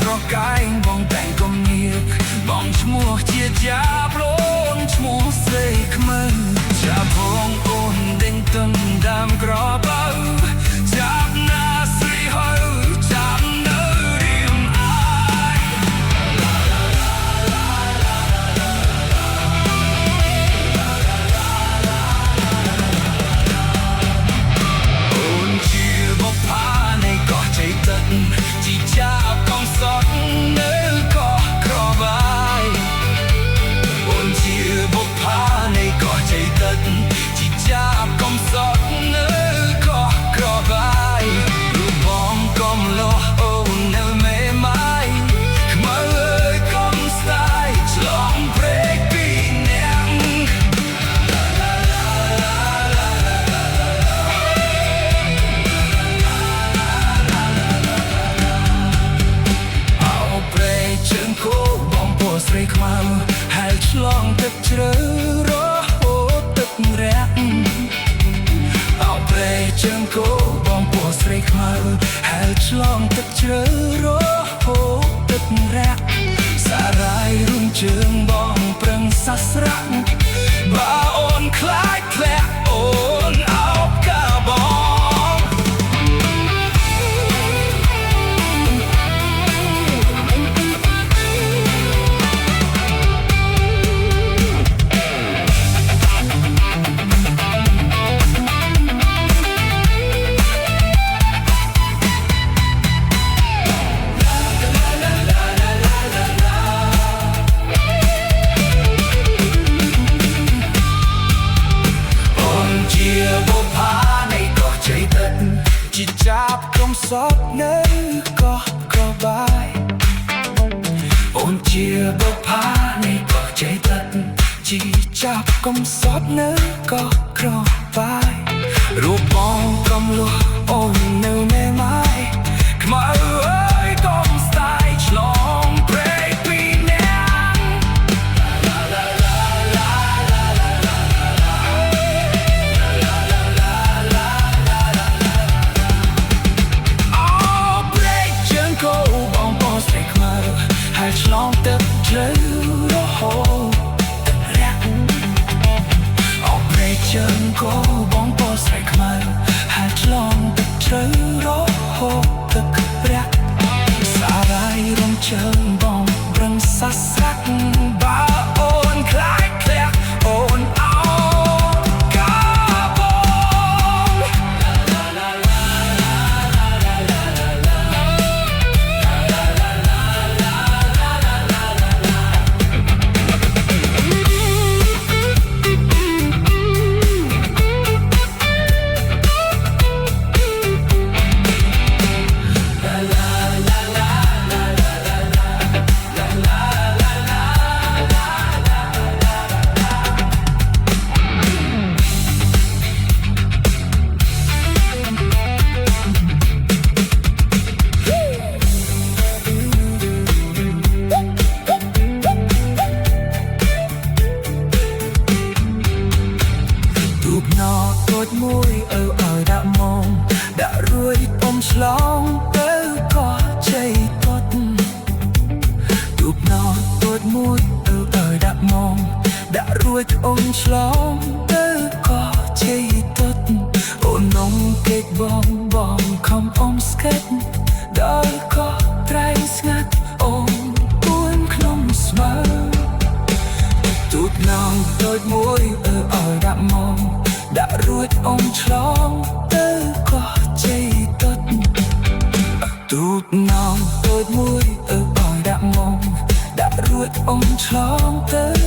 ត្រកាយបងតែងគំនាបបងឈ្មោះជាជាប្លូនឈ្មោះស្រីខ្មៅចាប់ផងអូនដេញទុនដាំក្របៅចាប់ណាស្រីហើយចាប់នៅរៀមអាយអូនជាបុប្ផានៃកោះជ័យទឹកជីចាប់កំសត់នៅកោះក្របាយអូនជាបុប្ផានៃកោះជ័យទឹកជីចាប់កំសត់នៅកោះក្របាយរូបបងកំលោះអូននៅមេម៉ាយខ្មៅអើយកុំស្ដាយឆ្លងព្រែកពីអ្នកជើងគោបងពោះស្រីខ្មៅហែលឆ្លងទឹកជ្រៅរហូតទឹករាក់អោព្រែជើងគោបងពោះស្រីខ្មៅហែលឆ្លងទឹកជ្រៅរហូតទឹករាក់សារាយរុំជើងបងប្រឹងសាស្រាក់បើអូនខ្លាចធ្លាក់អូនអោបកាបងជីចាប់កំសត់នៅកោះក្របាយអូនជាបុប្ផានៃកោះជ័យទឹកជីចាប់កំសត់នៅកោះក្របាយរូបបងកំលោះអូននៅមេម៉ាយខ្មៅអើយកុំស្ដាយឆ្លងព្រែកពីអ្នកឆ្លងទឹកជ្រៅរហូតទឹករាក់អោព្រែកជើងគោបងពោះស្រីខ្មៅហើយឆ្លងទឹកជ្រៅរហូតទឹករាក់សារាយរំជើងបងប្រឹងសាស្រាក់បើអូនខ្លាចធ្លាក់អូនអោបកាបងមួយឲ្យដាក់មកដាក់រួយអ៊ំឆ្លងទៅកោះជ័យទឹកទូកណោទួតមួយឲ្យដាក់មកដាក់រួយអ៊ំឆ្លងទៅកោះជ័យទឹកអូននំគេបងបងខំអ៊ំស្កិតដល់កោះត្រែងស្ងាត់អូនពួនក្នុងស្មៅទូកណោទួតមួយឲ្យដាក់មកដាក់រួចអ៊ំឆ្លងទៅកោះជ័យទឹកទូកណោតូចមួយឲ្យដាក់មកដាក់រួចអ៊ំឆ្លងទៅ